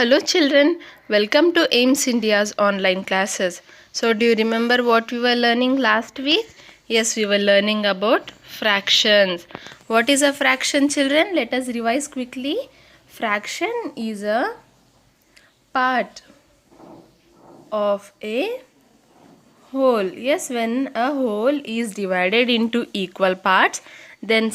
Hello children, welcome to AIMS India's online classes. So do you remember what we were learning last week? Yes, we were learning about fractions. What is a fraction, children? Let us revise quickly. Fraction is a part of a whole. Yes, when a whole is divided into equal parts, then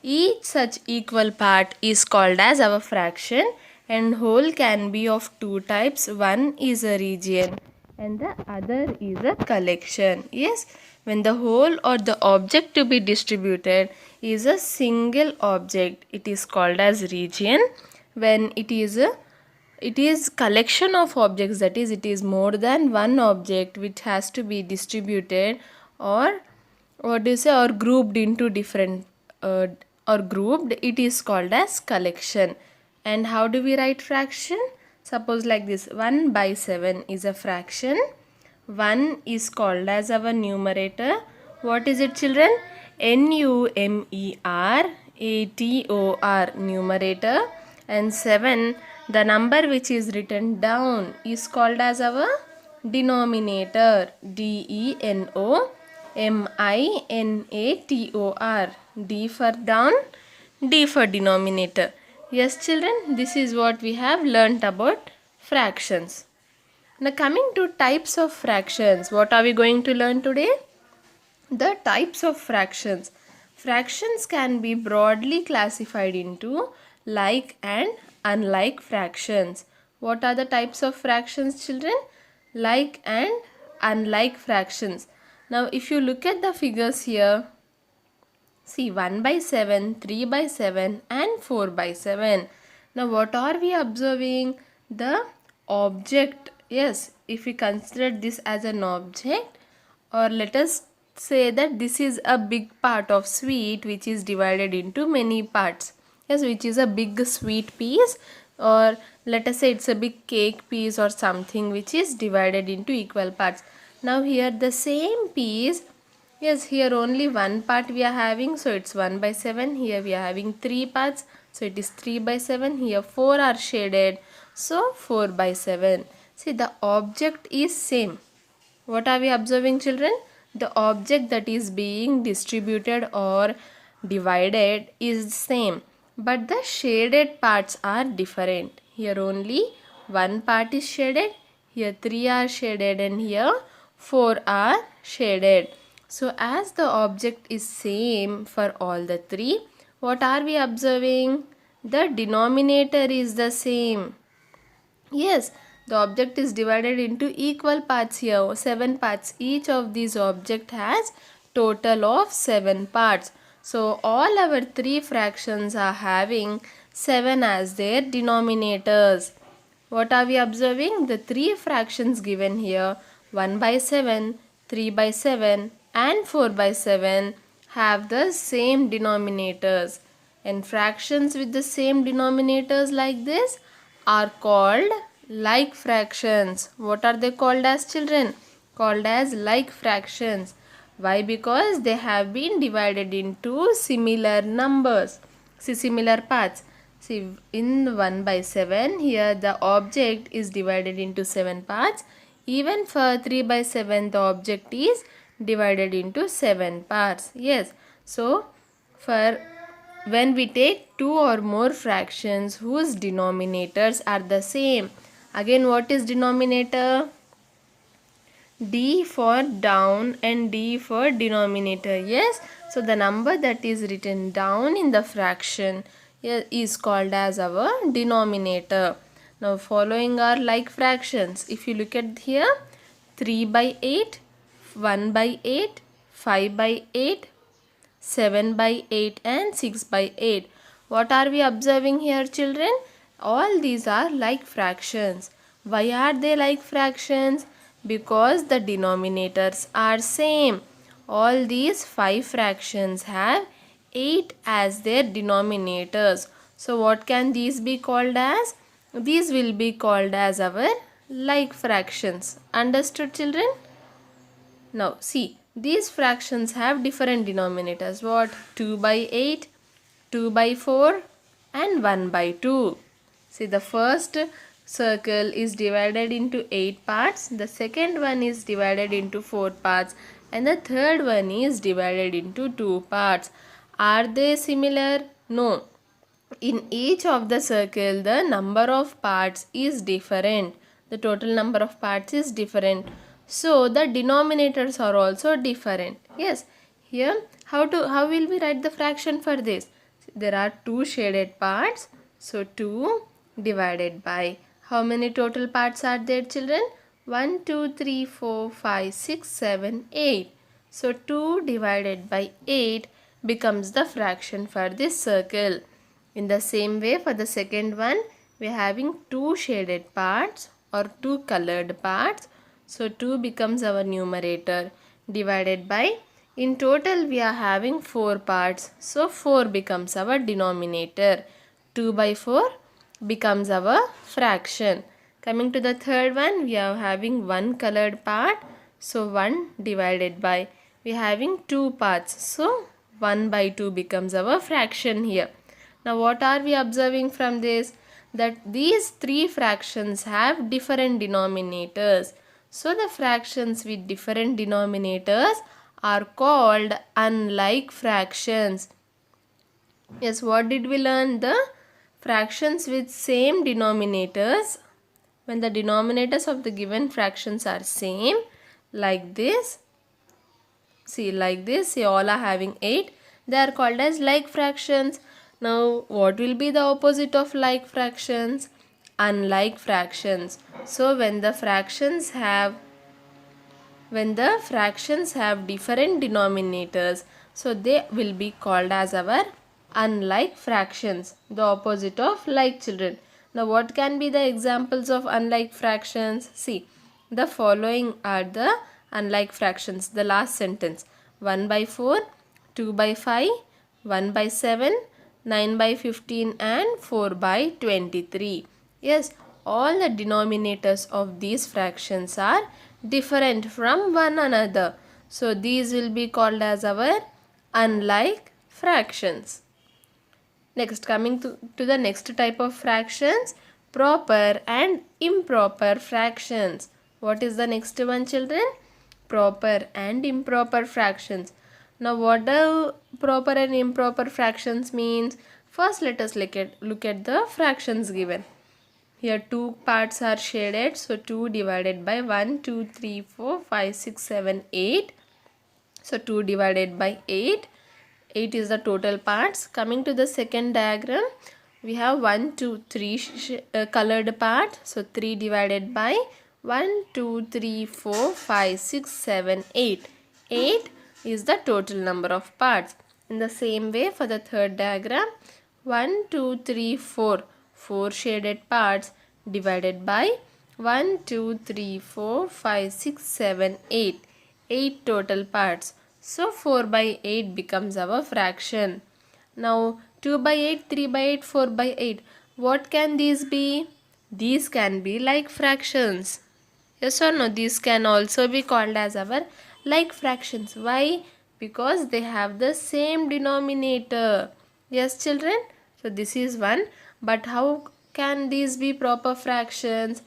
each such equal part is called as our fraction, and whole can be of two types. One is a region and the other is a collection. Yes, when the whole or the object to be distributed is a single object, it is called as region. When it is collection of objects, that is, it is more than one object which has to be distributed or what do you say, or grouped into different or grouped, it is called as collection. And how do we write fraction? Suppose like this, 1 by 7 is a fraction. 1 is called as our numerator. What is it, children? Numerator, numerator. And 7, the number which is written down, is called as our denominator. Denominator. D for down, D for denominator. Yes children, this is what we have learnt about fractions. Now coming to types of fractions, what are we going to learn today? The types of fractions. Fractions can be broadly classified into like and unlike fractions. What are the types of fractions, children? Like and unlike fractions. Now if you look at the figures here, see 1 by 7, 3 by 7 and 4 by 7. Now what are we observing? The object. Yes, if we consider this as an object, or let us say that this is a big part of sweet which is divided into many parts. Yes, which is a big sweet piece, or let us say it's a big cake piece or something which is divided into equal parts. Now here the same piece, yes, here only one part we are having, so it's 1 by 7. Here we are having 3 parts, so it is 3 by 7. Here 4 are shaded, so 4 by 7. See, the object is same. What are we observing, children? The object that is being distributed or divided is same, but the shaded parts are different. Here only one part is shaded, here 3 are shaded, and here 4 are shaded. So as the object is same for all the 3, what are we observing? The denominator is the same. Yes, the object is divided into equal parts here, 7 parts. Each of these object has total of 7 parts. So all our 3 fractions are having 7 as their denominators. What are we observing? The 3 fractions given here, 1 by 7, 3 by 7 and 4 by 7, have the same denominators. And fractions with the same denominators like this are called like fractions. What are they called as, children? Called as like fractions. Why? Because they have been divided into similar numbers. See, similar parts. See, in 1 by 7, here the object is divided into 7 parts. Even for 3 by 7, the object is divided into 7 parts. Yes. So, for when we take 2 or more fractions whose denominators are the same. Again, what is denominator? D for down and D for denominator. Yes. So the number that is written down in the fraction is called as our denominator. Now following are like fractions. If you look at here, 3 by 8, 1 by 8, 5 by 8, 7 by 8 and 6 by 8. What are we observing here, children? All these are like fractions. Why are they like fractions? Because the denominators are same. All these 5 fractions have 8 as their denominators. So what can these be called as? These will be called as our like fractions. Understood, children? Now see, these fractions have different denominators. What? 2 by 8, 2 by 4 and 1 by 2. See, the first circle is divided into 8 parts, the second one is divided into 4 parts, and the third one is divided into 2 parts. Are they similar? No. In each of the circle, the number of parts is different. The total number of parts is different. So the denominators are also different. Yes. Here, how will we write the fraction for this? There are two shaded parts. So 2 divided by, how many total parts are there, children? 1, 2, 3, 4, 5, 6, 7, 8. So 2 divided by 8 becomes the fraction for this circle. In the same way, for the second one, we are having two shaded parts or two colored parts. So 2 becomes our numerator, divided by, in total we are having 4 parts. So 4 becomes our denominator. 2 by 4 becomes our fraction. Coming to the third one, we are having one colored part. So 1 divided by, we are having 2 parts. So 1 by 2 becomes our fraction here. Now what are we observing from this? That these three fractions have different denominators. So the fractions with different denominators are called unlike fractions. Yes, what did we learn? The fractions with same denominators, when the denominators of the given fractions are same, like this. See, like this, see, all are having 8. They are called as like fractions. Now, what will be the opposite of like fractions? Unlike fractions. So, when the fractions have different denominators, so they will be called as our unlike fractions, the opposite of like, children. Now, what can be the examples of unlike fractions? See, the following are the unlike fractions. The last sentence: 1 by 4, 2 by 5, 1 by 7, 9 by 15 and 4 by 23. Yes, all the denominators of these fractions are different from one another. So these will be called as our unlike fractions. Next, coming to the next type of fractions, proper and improper fractions. What is the next one, children? Proper and improper fractions. Now what do proper and improper fractions means? First let us look at the fractions given. Here two parts are shaded. So 2 divided by 1, 2, 3, 4, 5, 6, 7, 8. So 2 divided by 8. 8 is the total parts. Coming to the second diagram, we have 1, 2, 3 colored part. So 3 divided by 1, 2, 3, 4, 5, 6, 7, 8. 8 is the total number of parts. In the same way, for the third diagram, 1, 2, 3, 4. 4 shaded parts divided by 1, 2, 3, 4, 5, 6, 7, 8. 8 total parts. So 4 by 8 becomes our fraction. Now 2 by 8, 3 by 8, 4 by 8. What can these be? These can be like fractions. Yes or no? These can also be called as our like fractions. Why? Because they have the same denominator. Yes, children? So this is one. But how can these be proper fractions?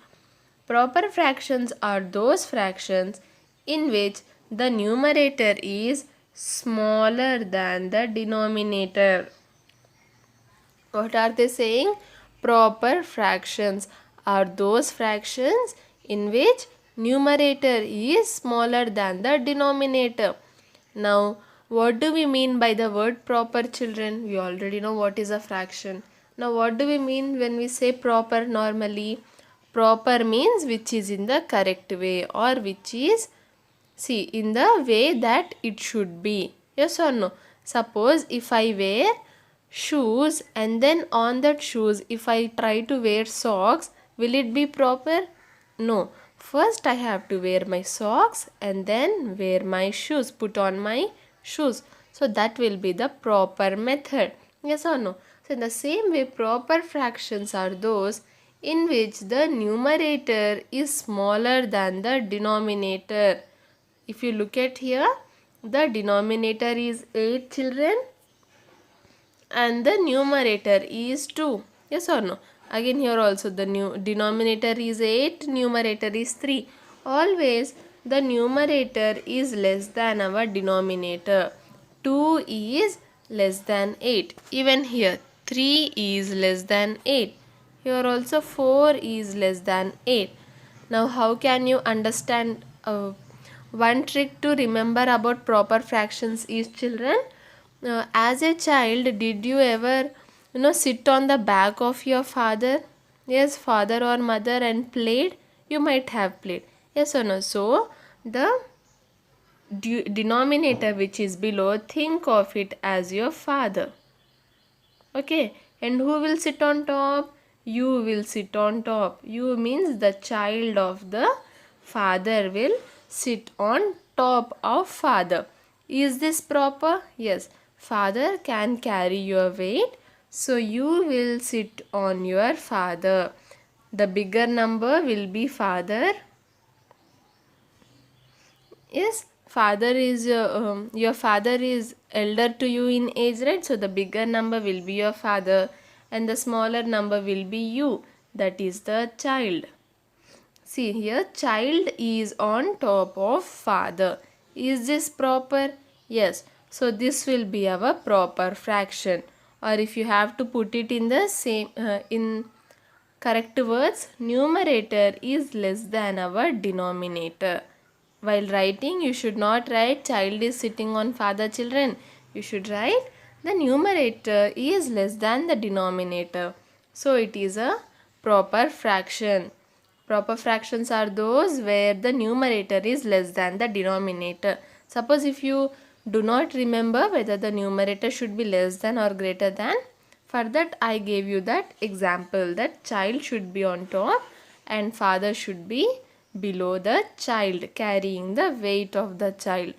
Proper fractions are those fractions in which the numerator is smaller than the denominator. What are they saying? Proper fractions are those fractions in which numerator is smaller than the denominator. Now, what do we mean by the word proper, children? We already know what is a fraction. Now, what do we mean when we say proper normally? Proper means which is in the correct way, or which is, see, in the way that it should be. Yes or no? Suppose if I wear shoes and then on that shoes if I try to wear socks, will it be proper? No. First I have to wear my socks and then wear my shoes, put on my shoes. So that will be the proper method. Yes or no? So in the same way, proper fractions are those in which the numerator is smaller than the denominator. If you look at here, the denominator is 8, children, and the numerator is 2. Yes or no? Again here also the new denominator is 8, numerator is 3. Always the numerator is less than our denominator. 2 is less than 8. Even here 3 is less than 8. Here also 4 is less than 8. Now how can you understand one trick to remember about proper fractions is, children, as a child, did you ever sit on the back of your father, yes, father or mother, and played? You might have played, yes or no? So the denominator which is below, think of it as your father. Okay, and who will sit on top? You will sit on top. You means the child of the father will sit on top of father. Is this proper? Yes. Father can carry your weight, so you will sit on your father. The bigger number will be father. Yes, father is your father is elder to you in age, right? So the bigger number will be your father and the smaller number will be you, that is the child. See here, child is on top of father. Is this proper? Yes. So this will be our proper fraction. Or if you have to put it in the same in correct words, numerator is less than our denominator. While writing, you should not write child is sitting on father, children. You should write the numerator is less than the denominator. So it is a proper fraction. Proper fractions are those where the numerator is less than the denominator. Suppose if you do not remember whether the numerator should be less than or greater than, for that I gave you that example that child should be on top and father should be below the child, carrying the weight of the child.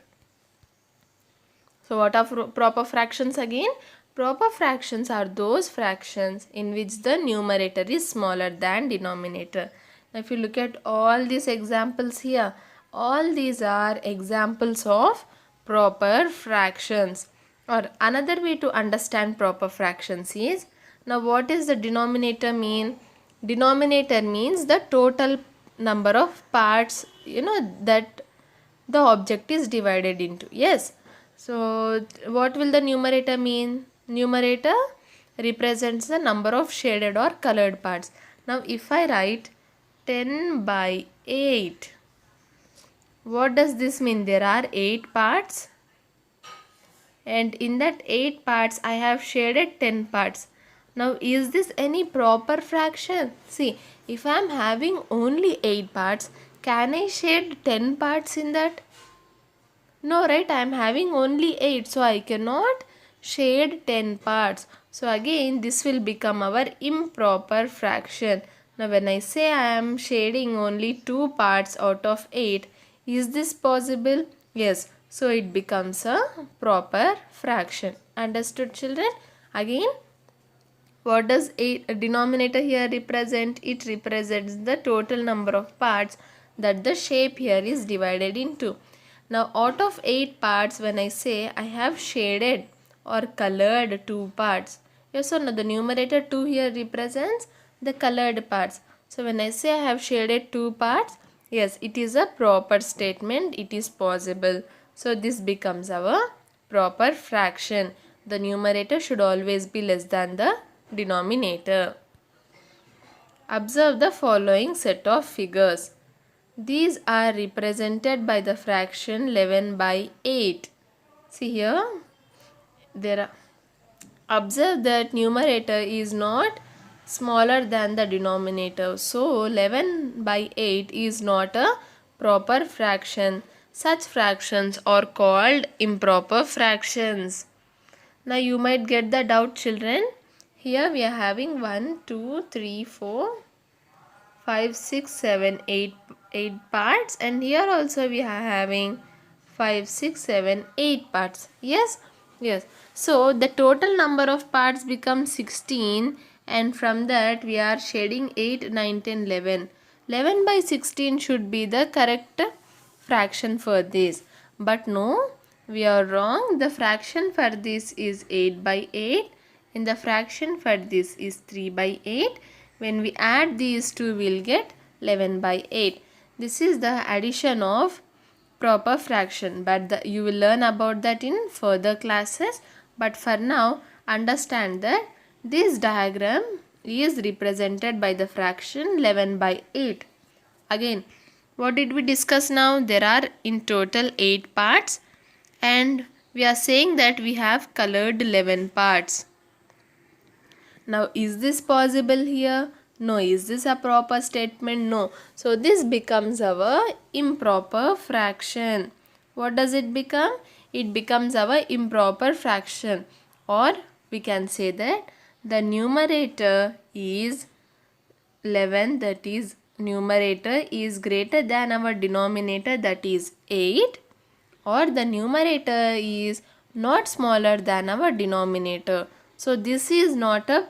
So what are proper fractions again? Proper fractions are those fractions in which the numerator is smaller than denominator. Now if you look at all these examples here, all these are examples of proper fractions. Or another way to understand proper fractions is, now what is the denominator mean? Denominator means the total number of parts that the object is divided into. Yes. So what will the numerator mean? Numerator represents the number of shaded or colored parts. Now if I write 10 by 8, what does this mean? There are 8 parts and in that 8 parts I have shaded 10 parts. Now is this any proper fraction? See, if I am having only 8 parts, can I shade 10 parts in that? No, right? I am having only 8, so I cannot shade 10 parts. So again this will become our improper fraction. Now when I say I am shading only 2 parts out of 8, is this possible? Yes. So it becomes a proper fraction. Understood, children? Again, what does a denominator here represent? It represents the total number of parts that the shape here is divided into. Now out of 8 parts, when I say I have shaded or colored 2 parts, yes or no? The numerator 2 here represents the colored parts. So when I say I have shaded 2 parts, yes, it is a proper statement. It is possible. So this becomes our proper fraction. The numerator should always be less than the denominator. Observe the following set of figures. These are represented by the fraction 11 by 8. See here, there are, observe that numerator is not smaller than the denominator. So 11 by 8 is not a proper fraction. Such fractions are called improper fractions. Now you might get the doubt, children. Here we are having 1, 2, 3, 4, 5, 6, 7, 8 parts, and here also we are having 5, 6, 7, 8 parts. Yes? Yes. So the total number of parts becomes 16, and from that we are shading 8, 9, 10, 11. 11 by 16 should be the correct fraction for this. But no, we are wrong. The fraction for this is 8 by 8 and the fraction for this is 3 by 8. When we add these two, we'll get 11 by 8. This is the addition of proper fraction, but you will learn about that in further classes. But for now, understand that this diagram is represented by the fraction 11 by 8. Again, what did we discuss now? There are in total 8 parts, and we are saying that we have colored 11 parts. Now, is this possible here? No. Is this a proper statement? No. So, this becomes our improper fraction. What does it become? It becomes our improper fraction. Or we can say that the numerator is 11, that is numerator is greater than our denominator, that is 8, or the numerator is not smaller than our denominator. So this is not a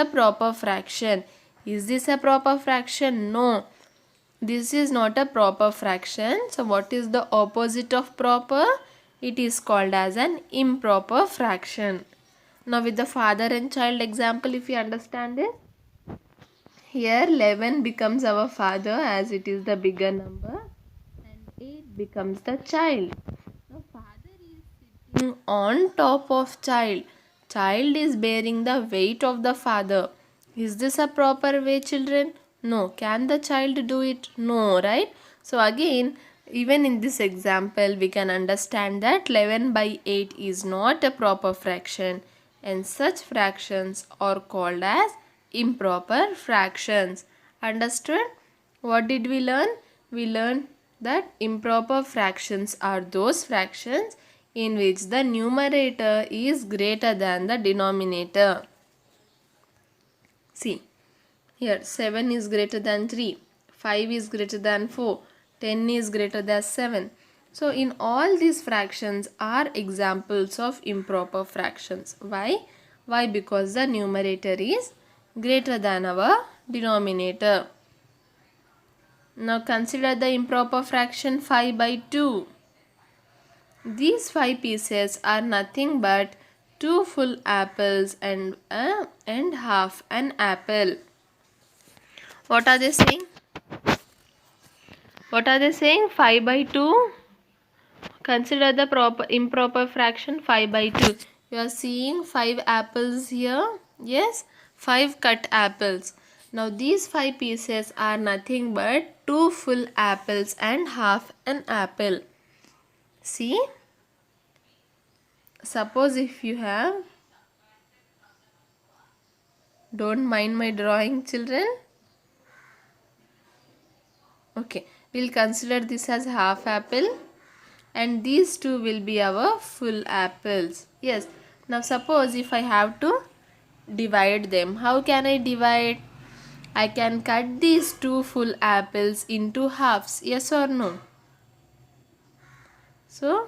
proper fraction. Is this a proper fraction? No. This is not a proper fraction. So what is the opposite of proper? It is called as an improper fraction. Now with the father and child example, if you understand this, here 11 becomes our father as it is the bigger number, and 8 becomes the child. Now father is sitting on top of child. Child is bearing the weight of the father. Is this a proper way, children? No. Can the child do it? No, right? So again, even in this example, we can understand that 11 by 8 is not a proper fraction, and such fractions are called as improper fractions. Understood? What did we learn? We learned that improper fractions are those fractions in which the numerator is greater than the denominator. See, here 7 is greater than 3, 5 is greater than 4, 10 is greater than 7. So in all these fractions are examples of improper fractions. Why? Why? Because the numerator is greater than our denominator. Now consider the improper fraction 5 by 2. These 5 pieces are nothing but 2 full apples and half an apple. What are they saying? What are they saying? 5 by 2. Consider the improper fraction 5 by 2. You are seeing 5 apples here. Yes, 5 cut apples. Now these 5 pieces are nothing but 2 full apples and half an apple. See? Suppose if you have, don't mind my drawing, children. Okay, we'll consider this as half apple, and these two will be our full apples. Yes. Now suppose if I have to divide them, how can I divide? I can cut these 2 full apples into halves. Yes or no? So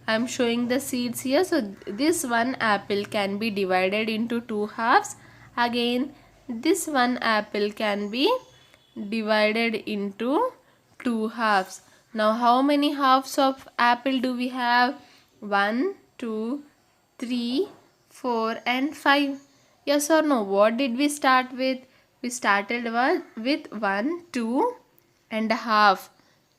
I am showing the seeds here. So this one apple can be divided into 2 halves. Again, this one apple can be divided into 2 halves. Now how many halves of apple do we have? 1, 2, 3, 4 and 5. Yes or no? What did we start with? We started with 1, 2 and a half.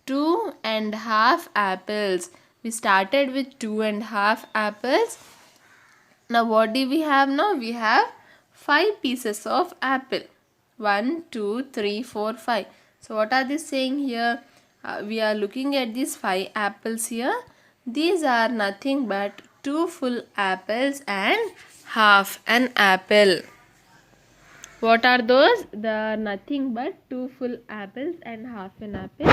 2 and half apples. We started with 2 and half apples. Now what do we have now? We have 5 pieces of apple. 1, 2, 3, 4, 5. So what are they saying here? We are looking at these 5 apples here. These are nothing but 2 full apples and half an apple. What are those? They are nothing but 2 full apples and half an apple.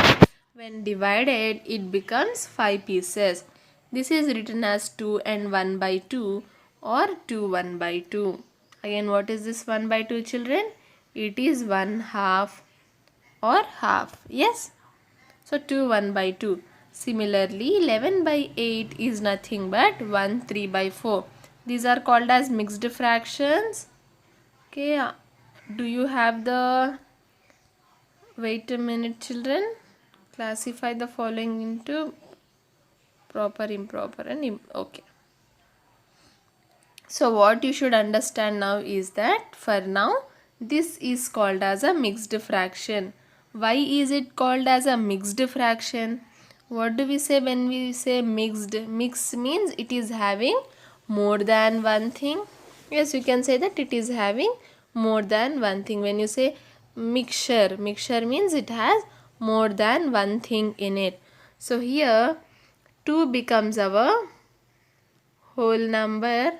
When divided, it becomes 5 pieces. This is written as 2 and 1 by 2 or 2 1 by 2. Again, what is this 1 by 2, children? It is 1 half or half. Yes. So 2 1 by 2. Similarly, 11 by 8 is nothing but 1 3 by 4. These are called as mixed fractions. Okay. Do you have the... Wait a minute, children. Classify the following into proper, improper and okay. So what you should understand now is that for now this is called as a mixed fraction. Why is it called as a mixed fraction? What do we say when we say mixed? Mix means it is having more than one thing. Yes, you can say that it is having more than one thing. When you say mixture, mixture means it has more than one thing in it. So here 2 becomes our whole number.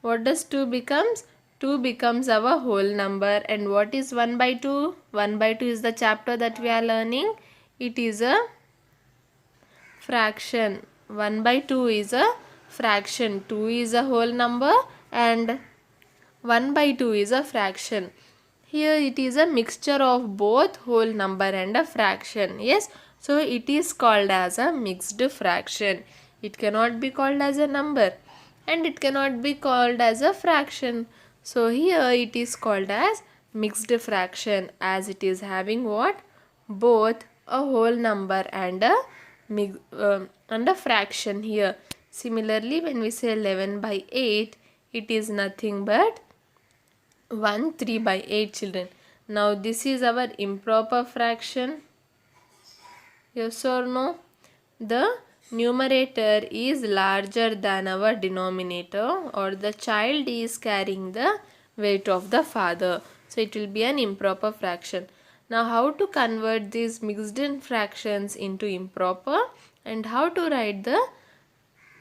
What does 2 becomes? 2 becomes our whole number. And what is 1 by 2? 1 by 2 is the chapter that we are learning. It is a fraction. 1 by 2 is a fraction. 2 is a whole number and 1 by 2 is a fraction. Here it is a mixture of both whole number and a fraction. Yes, so it is called as a mixed fraction. It cannot be called as a number and it cannot be called as a fraction. So here it is called as mixed fraction as it is having what? Both a whole number and a fraction here. Similarly, when we say 11 by 8, it is nothing but 1 3 by 8 children. Now this is our improper fraction. Yes or no? The numerator is larger than our denominator, or the child is carrying the weight of the father. So it will be an improper fraction. Now how to convert these mixed fractions into improper and how to write the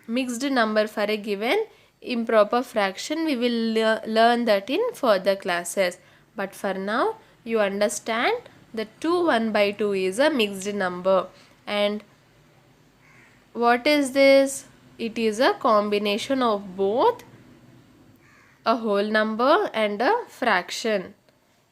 mixed number for a given improper fraction, we will learn that in further classes. But for now you understand that 2 1 by 2 is a mixed number. And what is this? It is a combination of both a whole number and a fraction.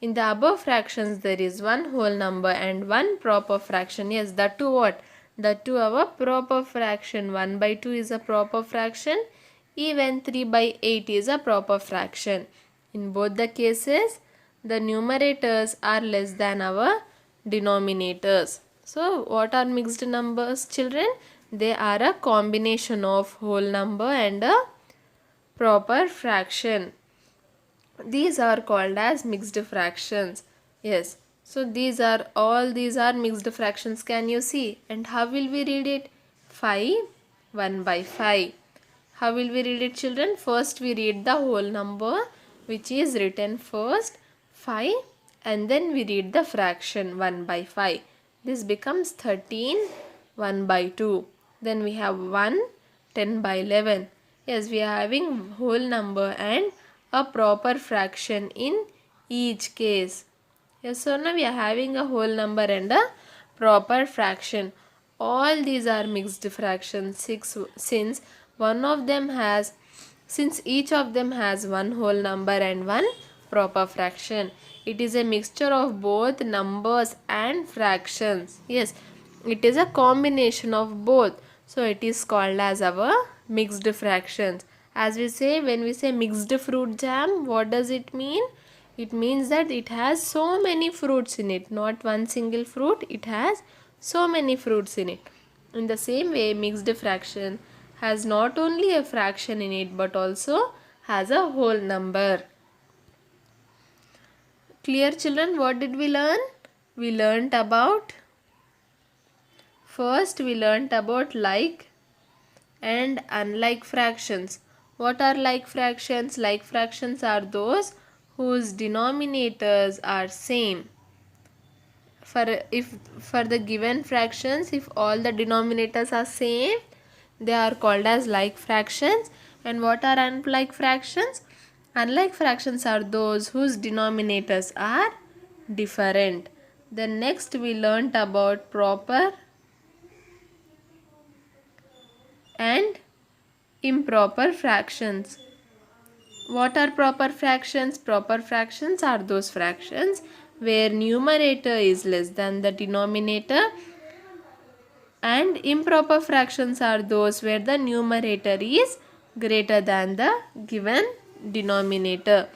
In the above fractions there is one whole number and one proper fraction. Yes, that too what? That too our proper fraction. 1 by 2 is a proper fraction. Even 3 by 8 is a proper fraction. In both the cases, the numerators are less than our denominators. So what are mixed numbers, children? They are a combination of whole number and a proper fraction. These are called as mixed fractions. Yes. So these are mixed fractions. Can you see? And how will we read it? 5 1 by 5. How will we read it, children? First we read the whole number which is written first 5 and then we read the fraction 1 by 5. This becomes 13 1 by 2. Then we have 1 10 by 11. Yes, we are having whole number and a proper fraction in each case. Yes, so now we are having a whole number and a proper fraction. All these are mixed fractions since each of them has one whole number and one proper fraction. It is a mixture of both numbers and fractions. Yes, it is a combination of both. So it is called as our mixed fractions. As we say, when we say mixed fruit jam, what does it mean? It means that it has so many fruits in it. Not one single fruit, it has so many fruits in it. In the same way, mixed fraction has not only a fraction in it but also has a whole number. Clear, children? What did we learn? We learnt about like and unlike fractions. What are like fractions? Like fractions are those whose denominators are same. For the given fractions, if all the denominators are same, they are called as like fractions. And what are unlike fractions? Unlike fractions are those whose denominators are different. Then next we learnt about proper and improper fractions. What are proper fractions? Proper fractions are those fractions where numerator is less than the denominator, and improper fractions are those where the numerator is greater than the given denominator.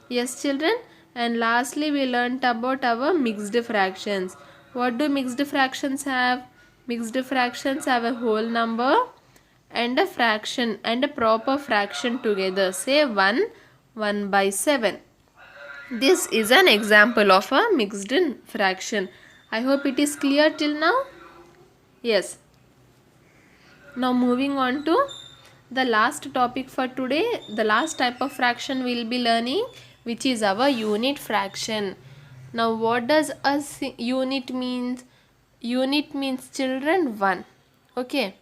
Yes, children? And lastly we learnt about our mixed fractions. What do mixed fractions have? Mixed fractions have a whole number and a fraction and a proper fraction together. Say 1, 1 by 7. This is an example of a mixed fraction. I hope it is clear till now. Yes. Now moving on to the last topic for today. The last type of fraction we will be learning, which is our unit fraction. Now what does a unit means? Unit means children 1. Okay.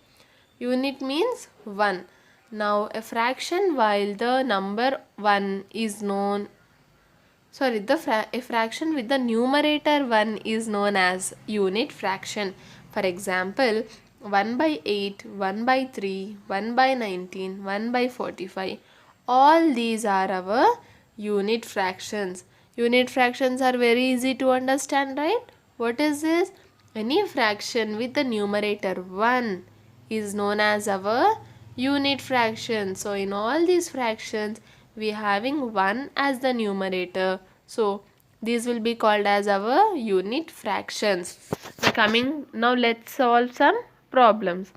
Unit means 1. Now a fraction, while the number 1 is known, a fraction with the numerator 1 is known as unit fraction. For example, 1 by 8, 1 by 3, 1 by 19, 1 by 45. All these are our unit fractions. Unit fractions are very easy to understand, right? What is this? Any fraction with the numerator 1 is known as our unit fraction. So in all these fractions, we are having 1 as the numerator. So these will be called as our unit fractions. Now let's solve some problems.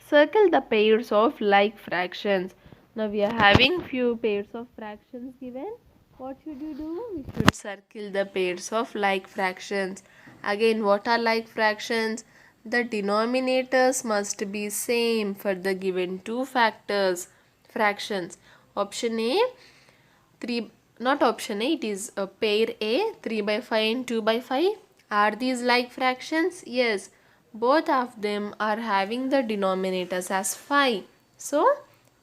Circle the pairs of like fractions. Now we are having few pairs of fractions given. What should you do? We should circle the pairs of like fractions. Again, what are like fractions? The denominators must be same for the given two fractions. Option A, 3, not option A, it is a pair A, 3 by 5 and 2 by 5. Are these like fractions? Yes, both of them are having the denominators as 5. So,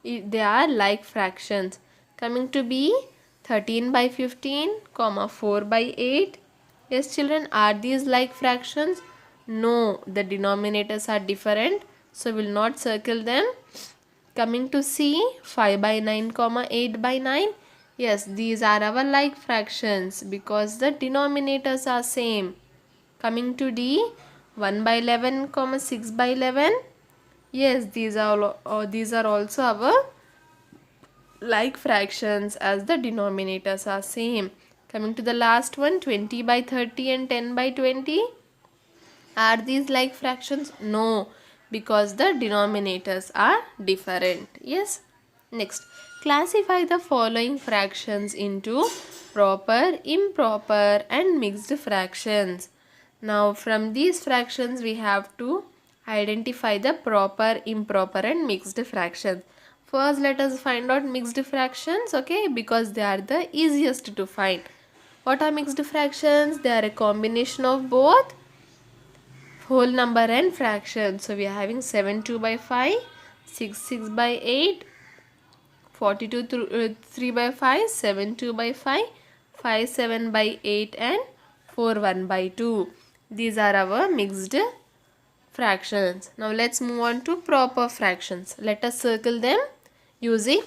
they are like fractions. Coming to B, 13 by 15, 4 by 8. Yes, children, are these like fractions? No, the denominators are different, so we will not circle them. Coming to C, 5 by 9, 8 by 9. Yes, these are our like fractions because the denominators are same. Coming to D, 1 by 11, 6 by 11. Yes, these are also our like fractions as the denominators are same. Coming to the last one, 20 by 30 and 10 by 20. Are these like fractions? No, because the denominators are different. Yes. Next, classify the following fractions into proper, improper and mixed fractions. Now from these fractions we have to identify the proper, improper and mixed fractions. First let us find out mixed fractions, okay, because they are the easiest to find. What are mixed fractions? They are a combination of both whole number and fraction. So we are having 7 2 by 5, 6 6 by 8, 42 3 by 5, 7 2 by 5, 5 7 by 8 and 4 1 by 2. These are our mixed fractions. Now let's move on to proper fractions. Let us circle them using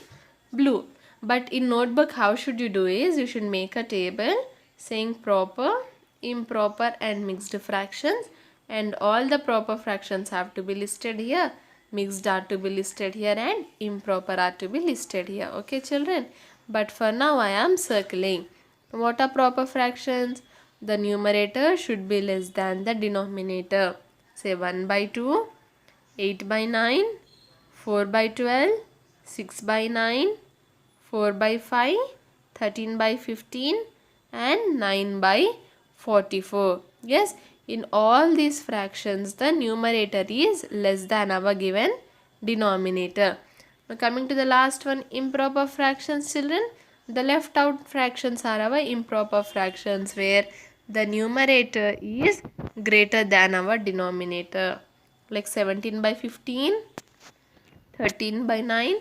blue. But in notebook, how should you do is, you should make a table saying proper, improper and mixed fractions, and all the proper fractions have to be listed here, mixed are to be listed here and improper are to be listed here. Okay children, but for now I am circling. What are proper fractions? The numerator should be less than the denominator. Say 1 by 2, 8 by 9, 4 by 12, 6 by 9, 4 by 5, 13 by 15 and 9 by 44. Yes, in all these fractions the numerator is less than our given denominator. Now coming to the last one, improper fractions children. The left out fractions are our improper fractions where the numerator is greater than our denominator, like 17 by 15, 13 by 9,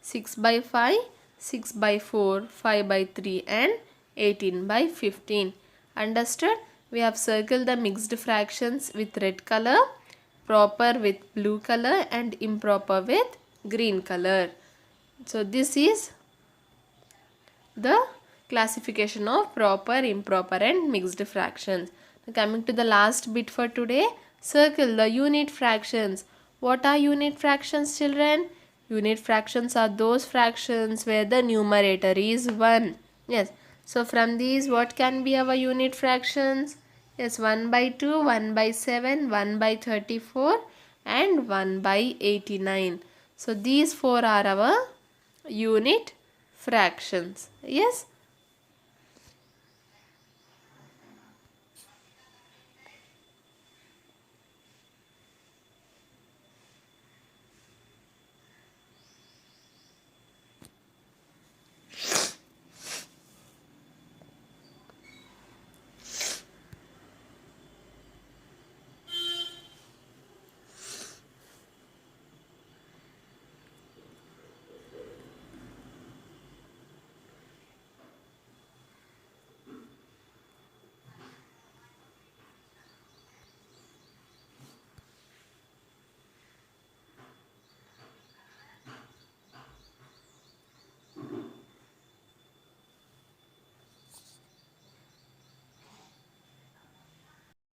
6 by 5, 6 by 4, 5 by 3 and 18 by 15. Understood? We have circled the mixed fractions with red color, proper with blue color and improper with green color. So this is the classification of proper, improper and mixed fractions. Coming to the last bit for today, circle the unit fractions. What are unit fractions children? Unit fractions are those fractions where the numerator is 1. Yes. So from these what can be our unit fractions? Yes, 1 by 2, 1 by 7, 1 by 34, and 1/89. So these four are our unit fractions. Yes.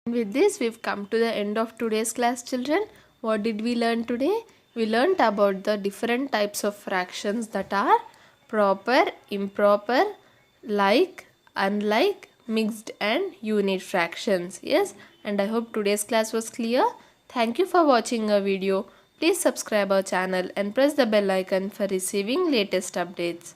With this, we've come to the end of today's class, children. What did we learn today? We learnt about the different types of fractions that are proper, improper, like, unlike, mixed and unit fractions. Yes, and I hope today's class was clear. Thank you for watching our video. Please subscribe our channel and press the bell icon for receiving latest updates.